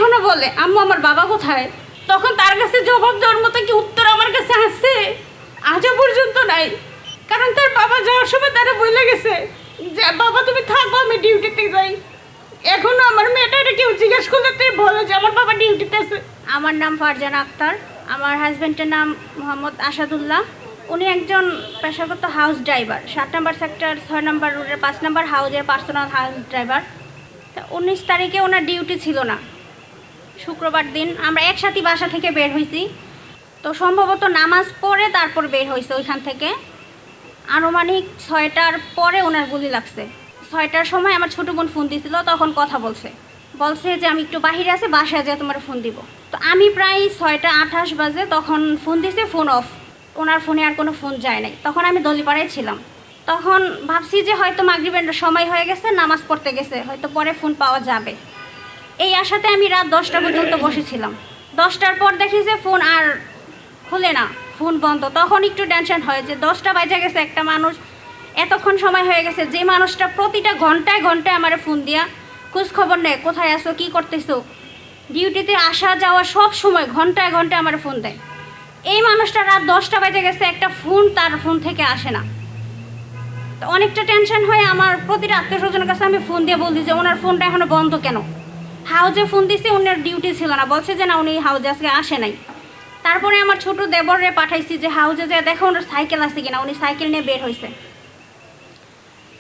এখনো বলে আম্মু আমার বাবা কোথায়, তখন তার কাছে জবাব দেওয়ার মতো কি উত্তর আমার কাছে আছে? আজও পর্যন্ত নাই। কারণ তার বাবা যাওয়ার সময় তারা বলে গেছে যে বাবা তুমি থাকো, আমি ডিউটিতে যাই। এখনো আমার মেয়েটারে কেউ জিজ্ঞেস করলে বলে যে আমার বাবা ডিউটিতে আছে। আমার নাম ফারজানা আক্তার, আমার হাজব্যান্ডের নাম মোহাম্মদ আসাদুল্লাহ। উনি একজন পেশাগত হাউস ড্রাইভার, 7 নম্বর সেক্টর 6 নম্বর রোডের 5 নম্বর হাউজের পার্সোনাল হাউস ড্রাইভার। তা 19 তারিখে ওনার ডিউটি ছিল না, শুক্রবার দিন। আমরা একসাথে বাসা থেকে বের হয়েছি, তো সম্ভবত নামাজ পড়ে তারপর বের হয়েছে ওইখান থেকে। আনুমানিক 6টার পরে ওনার গুলি লাগছে। 6টার সময় আমার ছোটো বোন ফোন দিয়েছিল, তখন কথা বলছে যে আমি একটু বাহিরে আছি, বাসায় যেয়ে তোমার ফোন দিব। তো আমি প্রায় 6:28 বাজে তখন ফোন দিছে, ফোন অফ, ওনার ফোনে আর কোনো ফোন যায় নাই। তখন আমি দলিপাড়ায় ছিলাম, তখন ভাবছি যে হয়তো মাগরিবের সময় হয়ে গেছে, নামাজ পড়তে গেছে, হয়তো পরে ফোন পাওয়া যাবে। এই আশাতে আমি রাত 10টা পর্যন্ত বসেছিলাম। 10টার পর দেখি যে ফোন আর খুলে না, ফোন বন্ধ। তখন একটু টেনশন হয় যে 10টা বাজে গেছে, একটা মানুষ এতক্ষণ সময় হয়ে গেছে, যে মানুষটা প্রতিটা ঘন্টায় ঘন্টায় আমার ফোন দিয়া খোঁজ খবর নেয়, কোথায় আসো, কী করতেছো, ডিউটিতে আসা যাওয়া সব সময় ঘন্টায় ঘন্টায় আমার ফোন দেয়। এই মানুষটা রাত 10টা বাজে গেছে, একটা ফোন তার ফোন থেকে আসে না। তো অনেকটা টেনশন হয়ে আমার প্রতিটা আত্মীয় স্বজনের কাছে আমি ফোন দিয়ে বলছি যে ওনার ফোনটা এখনো বন্ধ কেন। হাউজে ফোন দিছি, ওনার ডিউটি ছিল না, বলছে যে না উনি হাউজে আজকে আসে নাই। তারপরে আমার ছোট দেবরে পাঠাইছি যে হাউজে যা দেখো ওনার সাইকেল আছে কিনা, উনি সাইকেল নিয়ে বের হয়েছে।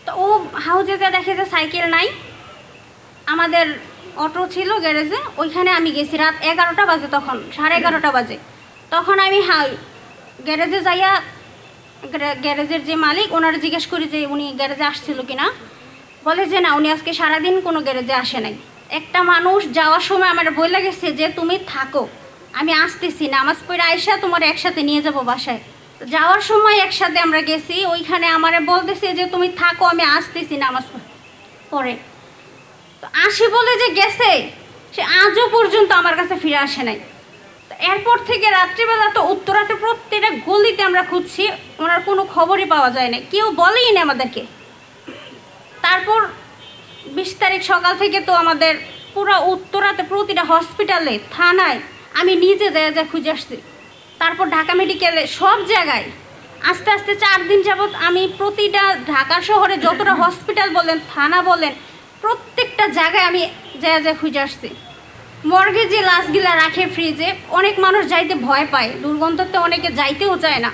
তো ও হাউজে যা দেখে যে সাইকেল নাই। আমাদের অটো ছিল গ্যারেজে, ওইখানে আমি গেছি রাত 11টা বাজে, তখন 11:30 বাজে। তখন আমি গ্যারেজে যাইয়া গ্যারেজের যে মালিক ওনারা জিজ্ঞেস করি যে উনি গ্যারেজে আসছিল কিনা। বলে যে না উনি আজকে সারাদিন কোনো গ্যারেজে আসে নাই। একটা মানুষ যাওয়ার সময় আমার বলে গেছে যে তুমি থাকো, আমি আসতেছি, নামাজ পড়ে আইসা তোমার একসাথে নিয়ে যাব বাসায়। যাওয়ার সময় একসাথে আমরা গেছি, ওইখানে আমারে বলতেছে যে তুমি থাকো, আমি আসতেছি নামাজ পড়ে। তো আসে বলে যে গেছে, সে আজও পর্যন্ত আমার কাছে ফিরে আসে নাই। তো এরপর থেকে রাত্রিবেলা তো উত্তরাতে প্রত্যেকটা গলিতে আমরা খুঁজছি, ওনার কোনো খবরই পাওয়া যায় না, কেউ বলেই না আমাদেরকে। তারপর 20 তারিখ সকাল থেকে তো আমাদের পুরো উত্তরাতে প্রতিটা হসপিটালে, থানায় আমি নিজে যা খুঁজে আসছি। তারপর ঢাকা মেডিকেলে, সব জায়গায় আস্তে আস্তে 4 দিন যাবৎ আমি প্রতিটা ঢাকা শহরে যতটা হসপিটাল বলেন, থানা বলেন, প্রত্যেকটা জায়গায় আমি যা খুঁজে আসছি। মর্গে যে লাশগুলা রাখে ফ্রিজে, অনেক মানুষ যাইতে ভয় পায়, দুর্গন্ধতে অনেকে যাইতেও চায় না।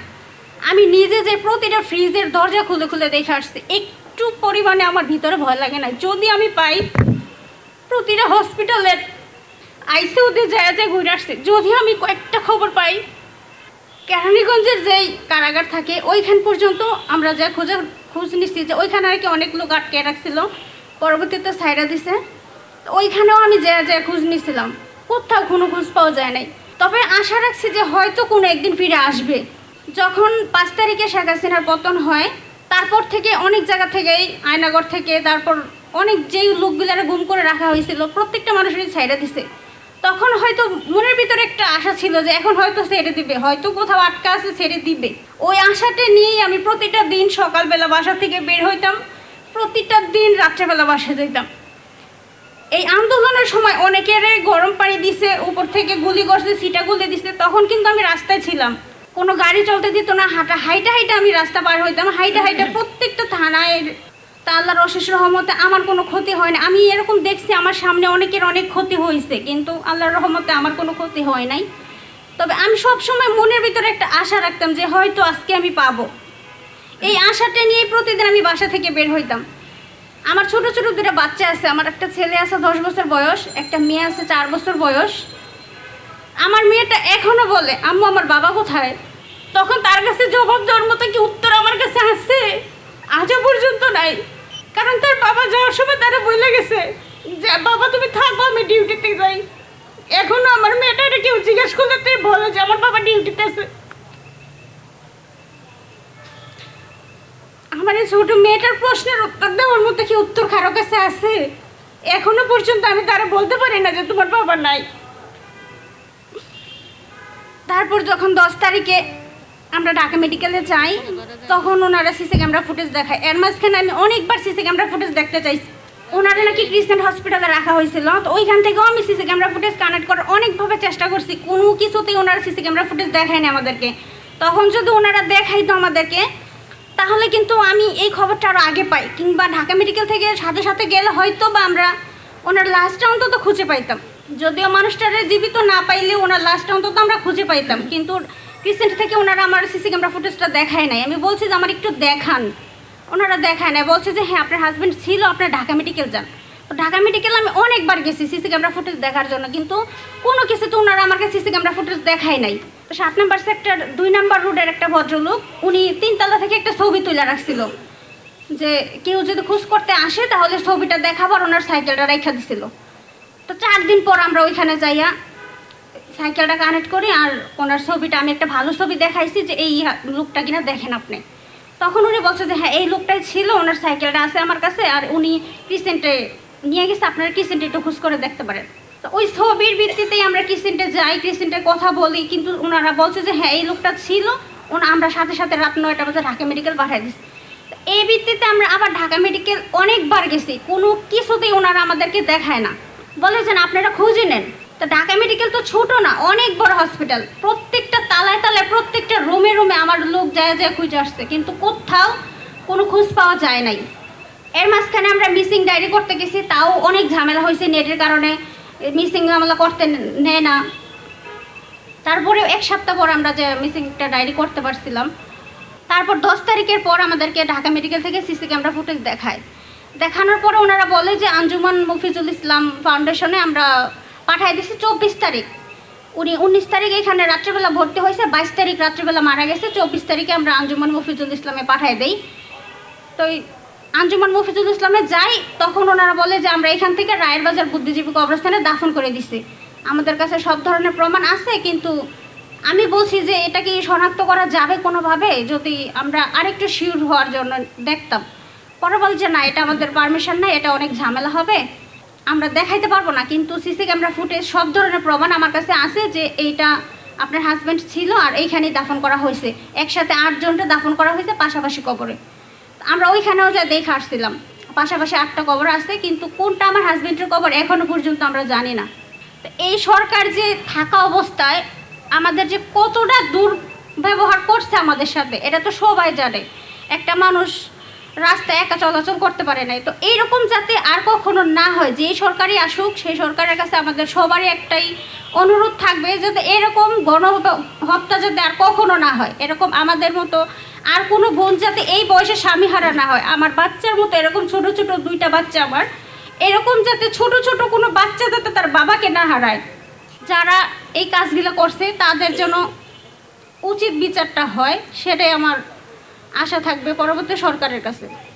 আমি নিজে যে প্রতিটা ফ্রিজের দরজা খুলে খুলে দেখে আসছি, একটু পরিমাণে আমার ভিতরে ভয় লাগে না। যদি আমি পাই প্রতিটা হসপিটালের আইসিইউতে যা ঘুরে আসছে, যদি আমি কয়েকটা খবর পাই কেরানীগঞ্জের যেই কারাগার থাকে ওইখান পর্যন্ত আমরা যা খোঁজ নিচ্ছি, যে ওইখানে আর কি অনেক লোক আটকে রাখছিল, পরবর্তীতে সাইডা দিছে। ওইখানেও আমি যা খোঁজ নিয়েছিলাম, কোথাও কোনো খোঁজ পাওয়া যায় নাই। তবে আশা রাখছি যে হয়তো কোনো একদিন ফিরে আসবে। যখন 5 তারিখে শেখ হাসিনার পতন হয়, তারপর থেকে অনেক জায়গা থেকেই, আয়নাগর থেকে, তারপর অনেক যেই লোকগুলারা গুম করে রাখা হয়েছিল, প্রত্যেকটা মানুষেরই ছাইড়া দিছে। তখন হয়তো মনের ভিতরে একটা আশা ছিল যে এখন হয়তো ছেড়ে দিবে, হয়তো কোথাও আটকা আছে ছেড়ে দিবে। ওই আশাটা নিয়েই আমি প্রতিটা দিন সকালবেলা বাসা থেকে বের হইতাম, প্রতিটা দিন রাত্রেবেলা বাসা যেতাম। এই আন্দোলনের সময় অনেকের গরম পানি দিছে, উপর থেকে গুলি করছে, সিটা গুলি দিছে, তখন কিন্তু আমি রাস্তায় ছিলাম, কোনো গাড়ি চলতে দিত না, হাইটা আমি রাস্তা পার হইতাম, হাইটা প্রত্যেকটা থানায়। তা আল্লাহর অশেষ রহমতে আমার কোনো ক্ষতি হয় না। আমি এরকম দেখছি আমার সামনে অনেকের অনেক ক্ষতি হয়েছে, কিন্তু আল্লাহর রহমতে আমার কোনো ক্ষতি হয় নাই। তবে আমি সব সময় মনের ভিতরে একটা আশা রাখতাম যে হয়তো আজকে আমি পাবো। এই আশাটা নিয়ে প্রতিদিন আমি বাসা থেকে বের হইতাম। আমার ছোট ছোট 2টা বাচ্চা আছে, আমার একটা ছেলে আছে 10 বছর বয়স, একটা মেয়ে আছে 4 বছর বয়স। আমার মেয়েটা এখনো বলে আম্মু আমার বাবা কোথায়, তখন তার কাছে জবাব দেওয়ার মতো কি উত্তর আমার কাছে আছে? আজও পর্যন্ত নাই। কারণ তার বাবা যাওয়ার সময় তারা বলে গেছে যে বাবা তুমি থাকো, আমি ডিউটিতে যাই। এখনো আমার মেয়েটারে কেউ জিজ্ঞেস করলে বলে যে আমার বাবা ডিউটিতে আছে। আমার এই ছোট মেয়েটার প্রশ্নের উত্তর দেওয়ার মতো কি উত্তর কারো কাছে আছে? এখনো পর্যন্ত আমি তারা বলতে পারি না যে তোমার বাবা নাই। তারপর যখন 10 তারিখে আমরা ঢাকা মেডিকেলে যাই, তখন ওনারা সিসি ক্যামেরা ফুটেজ দেখায়। এর মাঝখানে আমি অনেকবার সিসি ক্যামেরা ফুটেজ দেখতে চাইছি, ওনারা নাকি ক্রিসেন্ট হসপিটালে রাখা হয়েছিল। তো ওইখান থেকেও আমি সিসি ক্যামেরা ফুটেজ কানেক্ট করার অনেকভাবে চেষ্টা করছি, কোনো কিছুতেই ওনারা সিসি ক্যামেরা ফুটেজ দেখায়নি আমাদেরকে। তখন যদি ওনারা দেখাইতো আমাদেরকে তাহলে কিন্তু আমি এই খবরটা আরও আগে পাই, কিংবা ঢাকা মেডিকেল থেকে সাথে সাথে গেলে হয়তো বা আমরা ওনার লাশটা অন্তত খুঁজে পাইতাম। যদিও মানুষটারে জীবিত না পাইলে ওনার লাশটা অন্তত আমরা খুঁজে পাইতাম, কিন্তু ক্রিসেন্ট থেকে ওনারা আমার সিসি ক্যামেরা ফুটেজটা দেখায় নাই। আমি বলছি যে আমার একটু দেখান, ওনারা দেখায় নাই, বলছে যে হ্যাঁ আপনার হাজব্যান্ড ছিল, আপনার ঢাকা মেডিকেল যান। তো ঢাকা মেডিকেল আমি অনেকবার গেছি সিসি ক্যামেরা ফুটেজ দেখার জন্য, কিন্তু কোনো কিছুতে ওনারা আমাকে সিসি ক্যামেরা ফুটেজ দেখায় নাই। 7 নম্বর সেক্টর 2 নম্বর রোডের একটা ভদ্রলোক, উনি 3 তলা থেকে একটা ছবি তুলে রাখছিল যে কেউ যদি খোঁজ করতে আসে তাহলে ছবিটা দেখাবো, আর ওনার সাইকেলটা রেখা দিছিল। তো 4 দিন পর আমরা ওইখানে যাইয়া সাইকেলটা কানেক্ট করি, আর ওনার ছবিটা আমি একটা ভালো ছবি দেখাইছি যে এই লোকটা কিনা দেখেন আপনি। তখন উনি বলছে যে হ্যাঁ এই লোকটাই ছিল, ওনার সাইকেলটা আছে আমার কাছে, আর উনি ক্রিসেন্টে নিয়ে গেছে, আপনারা ক্রিসেন্টে একটু খোঁজ করে দেখতে পারেন। তো ওই ছবির ভিত্তিতেই আমরা ক্রিসেন্টে যাই, ক্রিসেন্টে কথা বলি, কিন্তু ওনারা বলছে যে হ্যাঁ এই লোকটা ছিল, আমরা সাথে সাথে রাত 9টা বাজে ঢাকা মেডিকেল পাঠিয়ে দিচ্ছি। তো এই ভিত্তিতে আমরা আবার ঢাকা মেডিকেল অনেকবার গেছি, কোনো কিছুতেই ওনারা আমাদেরকে দেখায় না, বলে যে না আপনারা খুঁজে নেন। তো ঢাকা মেডিকেল তো ছোটো না, অনেক বড় হসপিটাল, প্রত্যেকটা তালায় তালায় প্রত্যেকটা রুমে রুমে আমার লোক যায় যায় খুঁজে আসছে, কিন্তু কোথাও কোনো খোঁজ পাওয়া যায় নাই। এর মাঝখানে আমরা মিসিং ডায়েরি করতে গেছি, তাও অনেক ঝামেলা হয়েছে নেটের কারণে, মিসিং মামলা করতে নেয় না। তারপরে 1 সপ্তাহ পর আমরা যে মিসিংটা ডায়েরি করতে পারছিলাম। তারপর 10 তারিখের পর আমাদেরকে ঢাকা মেডিকেল থেকে সিসি ক্যামেরা ফুটেজ দেখায়। দেখানোর পরে ওনারা বলে যে আঞ্জুমান মফিজুল ইসলাম ফাউন্ডেশনে আমরা পাঠিয়ে দিচ্ছি 24 তারিখ। উনি 19 তারিখ এখানে রাত্রেবেলা ভর্তি হয়েছে, 22 তারিখ রাত্রেবেলা মারা গেছে, 24 তারিখে আমরা আঞ্জুমান মফিজুল ইসলামে পাঠিয়ে দেই। তো আঞ্জুমান মফিজুল ইসলামে যাই, তখন ওনারা বলে যে আমরা এখান থেকে রায়ের বাজার বুদ্ধিজীবী কবরস্থানে দাফন করে দিছি। আমাদের কাছে সব ধরনের প্রমাণ আছে, কিন্তু আমি বলছি যে এটা কি শনাক্ত করা যাবে কোনোভাবে, যদি আমরা আরেকটু শিওর হওয়ার জন্য দেখতাম। পরে বল যে না এটা আমাদের পারমিশন নাই, এটা অনেক ঝামেলা হবে, আমরা দেখাইতে পারবো না। কিন্তু সিসি ক্যামেরা ফুটেজ সব ধরনের প্রমাণ আমার কাছে আছে যে এইটা আপনার হাজব্যান্ড ছিল, আর এইখানেই দাফন করা হয়েছে, একসাথে 8 জনটা দাফন করা হয়েছে পাশাপাশি কবরে। আমরা ওইখানেও যা দেখে আসছিলাম, পাশাপাশি 8টা কবর আছে, কিন্তু কোনটা আমার হাজব্যান্ডের কবর এখনো পর্যন্ত আমরা জানি না। তো এই সরকার যে থাকা অবস্থায় আমাদের যে কতটা দুর্ব্যবহার করছে আমাদের সাথে, এটা তো সবাই জানে। একটা মানুষ রাস্তায় একা চলাচল করতে পারে নাই। তো এইরকম যাতে আর কখনো না হয়, যেই সরকারই আসুক সেই সরকারের কাছে আমাদের সবারই একটাই অনুরোধ থাকবে, যাতে এরকম গণহত্যা যাতে আর কখনো না হয়। এরকম আমাদের মতো আর কোনো বোন যাতে এই বয়সে স্বামী হারা না হয়, আমার বাচ্চার মতো এরকম ছোট ছোট 2টা বাচ্চা আমার, এরকম যাতে ছোট ছোট কোনো বাচ্চা যাতে তার বাবাকে না হারায়। যারা এই কাজগুলো করছে তাদের জন্য উচিত বিচারটা হয়, সেটাই আমার আশা থাকবে পরবর্তী সরকারের কাছে।